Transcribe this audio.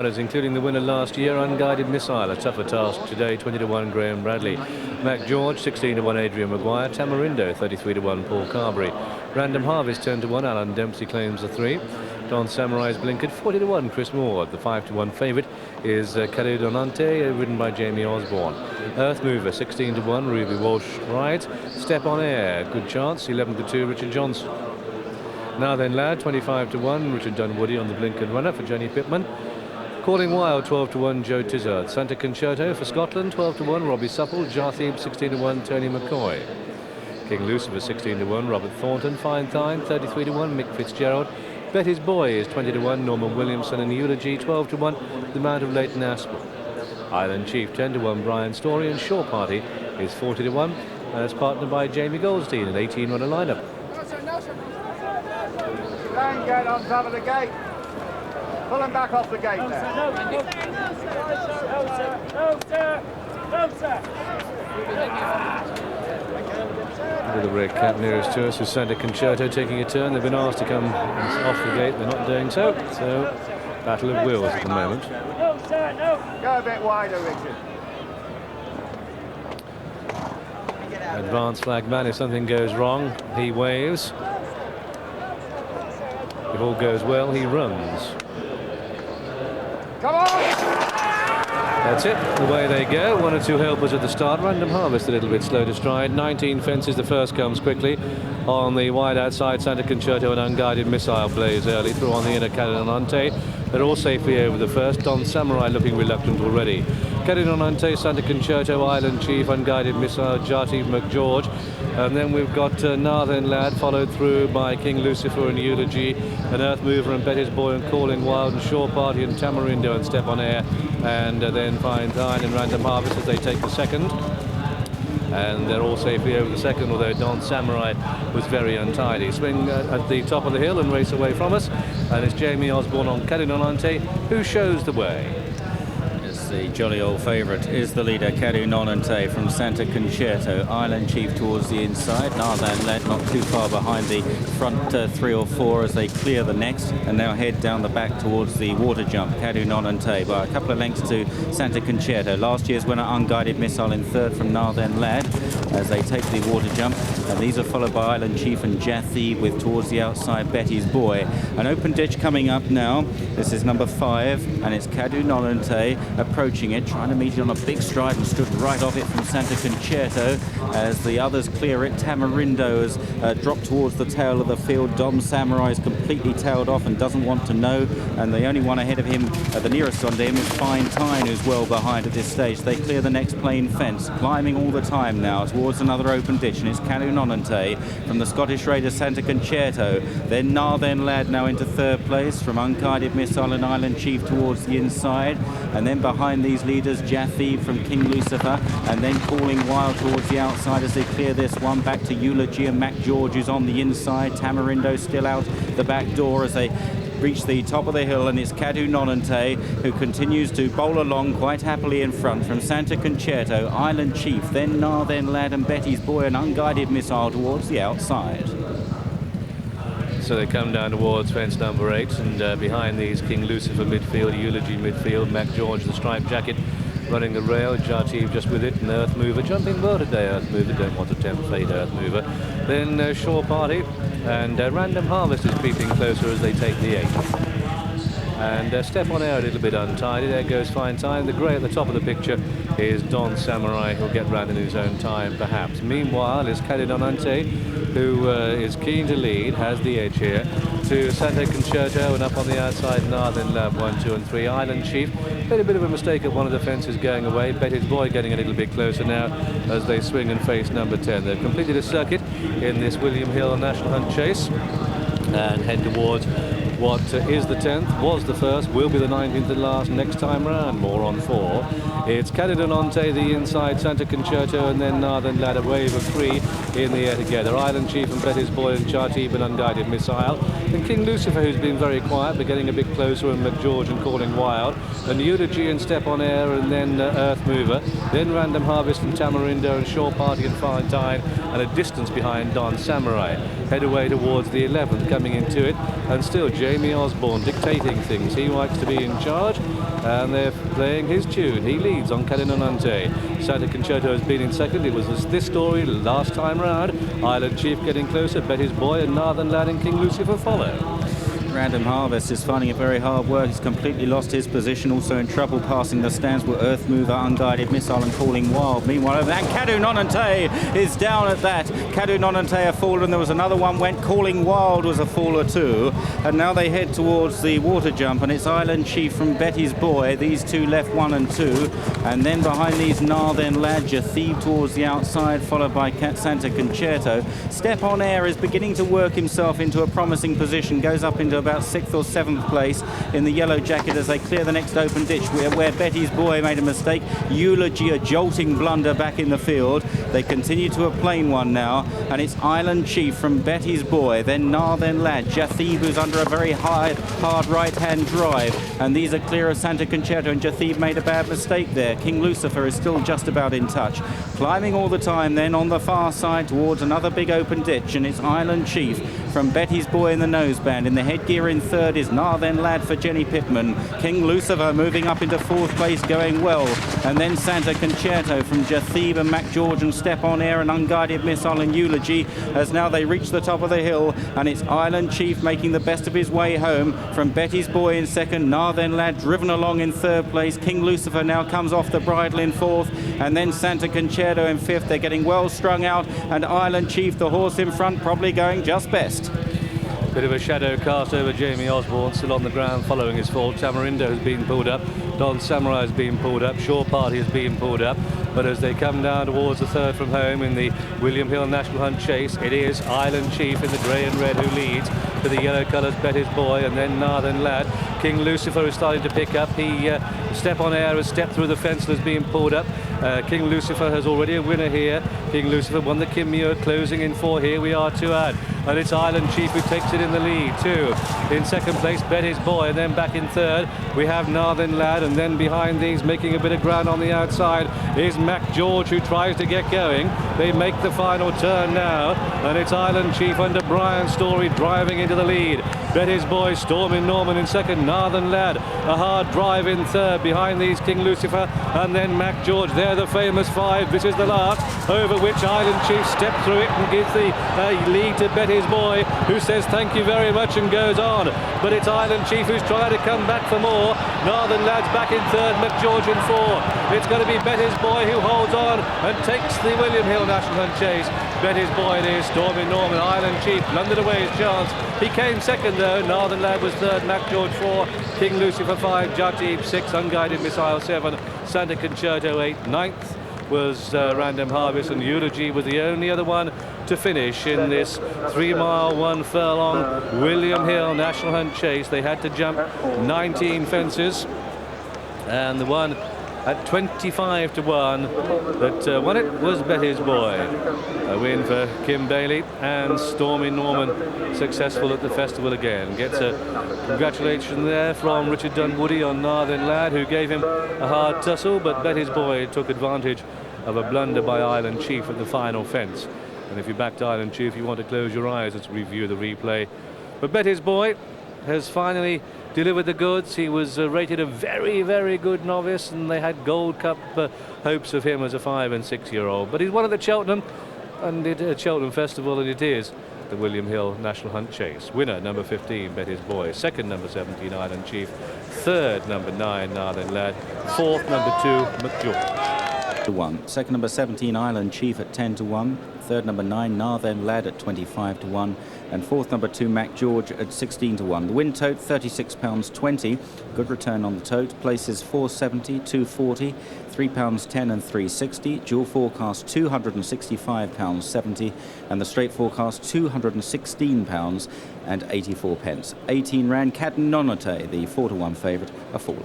including the winner last year, Unguided Missile, a tougher task today, 20-1 Graham Bradley. Mac George, 16-1 Adrian Maguire. Tamarindo, 33-1 Paul Carberry. Random Harvest, 10-1 Alan Dempsey claims the 3. Don Samurai's Blinkered, 40-1 Chris Moore. The 5-1 favourite is Cadeau Donante, ridden by Jamie Osborne. Earth Mover, 16-1 Ruby Walsh rides. Step on Air, good chance, 11-2 Richard Johnson. Now Then Lad, 25-1 Richard Dunwoody on the Blinkered runner for Jenny Pittman. Calling Wild, 12-1 Joe Tizard. Santa Concerto for Scotland, 12-1 Robbie Supple. Jarthib, 16-1 Tony McCoy. King Lucifer, 16-1 Robert Thornton. Fine Thine, 33-1 Mick Fitzgerald. Betty's Boy is 20-1 Norman Williamson. And Eulogy, 12-1 The Mount of Leighton Aspel. Island Chief, 10-1 Brian Storey. And Shore Party is 40-1 as partnered by Jamie Goldstein, an 18-runner lineup. Try and get on top of the gate. Pull him back off the gate there. With the red cap nearest to us is Santa Concerto taking a turn. They've been asked to come off the gate. They're not doing so. So, battle of wills at the moment. Go a bit wider, Richard. Advance flag man, if something goes wrong, he waves. If all goes well, he runs. Come on! That's it, away they go. 1 or 2 helpers at the start. Random Harvest a little bit slow to stride. 19 fences, the first comes quickly. On the wide outside, Santa Concerto and Unguided Missile blaze early through on the inner Cadonante. They're all safely over the first. Don Samurai looking reluctant already. Cadonante, Santa Concerto, Island Chief, Unguided Missile, Jarthib McGeorge. And then we've got NAHTHEN Lad, followed through by King Lucifer and Eulogy, and Earth Mover and Betty's Boy and Calling Wild and Shore Party and Tamarindo and Step on Air, and then Fine Thine and Random Harvest as they take the second. And they're all safely over the second, although Don Samurai was very untidy. Swing at the top of the hill and race away from us. And it's Jamie Osborne on Cadonante who shows the way. The jolly old favourite is the leader, Cadeau Nonante from Santa Concerto. Island Chief towards the inside. NAHTHEN Lad not too far behind the front 3 or 4 as they clear the next and now head down the back towards the water jump. Cadeau Nonante by a couple of lengths to Santa Concerto. Last year's winner, Unguided Missile, in third from NAHTHEN Lad as they take the water jump. And these are followed by Island Chief and Jathi with towards the outside Betty's Boy. An open ditch coming up now. This is number 5 and it's Cadeau Nonante approaching it, trying to meet it on a big stride and stood right off it from Santa Concerto as the others clear it. Tamarindo has dropped towards the tail of the field. Dom Samurai is completely tailed off and doesn't want to know, and the only one ahead of him, the nearest one to him, is Fine Thine, who's well behind at this stage. They clear the next plain fence, climbing all the time now towards another open ditch, and it's Cadeau Nonante from the Scottish Raider Santa Concerto. Then NAHTHEN Lad now into third place from Unguided Missile and Island Chief towards the inside, and then behind these leaders, Jathi from King Lucifer, and then Calling Wild towards the outside as they clear this one. Back to Eulogy and Mac George is on the inside. Tamarindo still out the back door as they reach the top of the hill, and it's Cadeau Nonante who continues to bowl along quite happily in front from Santa Concerto, Island Chief, then NAHTHEN Lad and Betty's Boy, and Unguided Missile towards the outside. So they come down towards fence number 8, and behind these King Lucifer midfield, Eulogy midfield, Mac George the striped jacket running the rail, Jarthib just with it, and Earth Mover jumping well today. Earth Mover, don't want to tempt fate, Earth Mover. Then Shore Party and Random Harvest is creeping closer as they take the 8th. And Step on Air a little bit untidy. There goes Fine Time. The grey at the top of the picture is Don Samurai, who'll get round in his own time, perhaps. Meanwhile, is Cadonante, who is keen to lead, has the edge here, to Santa Concerto, and up on the outside, NAHTHEN Lad 1, 2 and 3. Island Chief made a bit of a mistake at one of the fences going away. Betty's Boy getting a little bit closer now as they swing and face number 10. They've completed a circuit in this William Hill National Hunt Chase and head towards what is the 10th, was the first, will be the 19th and last next time round. More on 4. It's Cadonante, the inside, Santa Concerto, and then NAHTHEN Lad, a wave of 3 in the air together. Island Chief and Betty's Boy and Jarthib and Unguided Missile. And King Lucifer, who's been very quiet, but getting a bit closer, and McGeorge and Calling Wild. And Eulogy and Step on Air, and then Earth Mover. Then Random Harvest and Tamarindo and Shore Party and Fine Thine, and a distance behind Don Samurai. Head away towards the 11th, coming into it, and still Jay Jamie Osborne dictating things. He likes to be in charge, and they're playing his tune. He leads on Cadinonante. Santa Concerto has been in second. It was this Story last time round. Island Chief getting closer. Betty's Boy and Northern Lad and King Lucifer follow. Random Harvest is finding it very hard work. He's completely lost his position. Also in trouble passing the stands were Earth Mover, Unguided Missile and Calling Wild. Meanwhile, over that, Cadu Nonante is down at that. Cadu Nonante a fall, and there was another one went. Calling Wild was a faller too. And now they head towards the water jump, and it's Island Chief from Betty's Boy. These two left 1 and 2. And then behind these Northern Lad, Jathib towards the outside, followed by Santa Concerto. Step on Air is beginning to work himself into a promising position, goes up into about 6th or 7th place in the yellow jacket as they clear the next open ditch where Betty's Boy made a mistake. Eulogy, a jolting blunder back in the field. They continue to a plain one now, and it's Island Chief from Betty's Boy, then Northern Lad, Jathib, who's under a very hard right-hand drive, and these are clear of Santa Concerto, and Jathib made a bad mistake there. King Lucifer is still just about in touch. Climbing all the time then on the far side towards another big open ditch, and it's Island Chief from Betty's Boy in the noseband. In the headgear in third is Northern Lad for Jenny Pittman. King Lucifer moving up into 4th place, going well. And then Santa Concerto from Jathib and Mac George and Step on Air and Unguided Missile and Eulogy as now they reach the top of the hill. And it's Island Chief making the best of his way home from Betty's Boy in second. Northern Lad driven along in 3rd place. King Lucifer now comes off the bridle in 4th. And then Santa Concerto in 5th. They're getting well strung out. And Island Chief, the horse in front, probably going just best. Bit of a shadow cast over Jamie Osborne, still on the ground following his fall. Tamarindo has been pulled up, Don Samurai has been pulled up, Shore Party has been pulled up. But as they come down towards the third from home in the William Hill National Hunt Chase, it is Island Chief in the grey and red who leads. To the yellow colours, Betty's Boy, and then Northern Lad. King Lucifer is starting to pick up. He Step on Air has stepped through the fence and is being pulled up. King Lucifer has already a winner here. King Lucifer won the Kim Muir, closing in 4. Here we are to add. And it's Island Chief who takes it in the lead too. In second place, Betty's Boy, and then back in third we have Northern Lad, and then behind these, making a bit of ground on the outside, is Mac George, who tries to get going. They make the final turn now, and it's Island Chief under Brian Storey driving into the lead. Betty's Boy, Stormy Norman in second, Northern Lad, a hard drive in third. Behind these, King Lucifer, and then Mac George. They're the famous 5. This is the last, over which Island Chief steps through it and gives the lead to Betty's Boy, who says thank you very much and goes on. But it's Island Chief who's trying to come back for more. Northern Lad's back in third, Mac George in 4. It's going to be Betty's Boy who holds on and takes the William Hill National Hunt Chase. Betty's Boy it is, Stormy Norman. Island Chief blundered away his chance. He came second though. Northern Lad was third, Mac George 4, King Lucifer 5, Jathib 6, Unguided Missile 7, Santa Concerto 8, 9th was Random Harvest, and Eulogy was the only other one to finish in this 3 mile 1 furlong William Hill National Hunt Chase. They had to jump 19 fences, and the one at 25 to 1 that won it was Betty's Boy. A win for Kim Bailey, and Stormy Norman successful at the festival again. Gets a congratulation there from Richard Dunwoody on Northern Lad, who gave him a hard tussle, but Betty's Boy took advantage of a blunder by Island Chief at the final fence. And if you backed Island Chief, you want to close your eyes, let's review the replay. But Betty's Boy has finally delivered the goods. He was rated a very, very good novice, and they had Gold Cup hopes of him as a 5 and 6 year old. But he's won at the Cheltenham and Cheltenham Festival, and it is the William Hill National Hunt Chase. Winner number 15, Betty's Boy. Second, number 17, Island Chief. Third, number 9, Northern Lad. Fourth, number 2, McGeorge. To 1. Second, number 17, Island Chief at 10 to 1. Third, number 9, Northern Lad at 25 to 1. And fourth, number 2, Mac George at 16 to 1. The win tote, £36.20. Good return on the tote. Places 470, 240, £3.10 and 360. Dual forecast £265.70. And the straight forecast £216 and 84 pence. 18 rand, Cadinonate, the 4 to 1 favourite, a faller.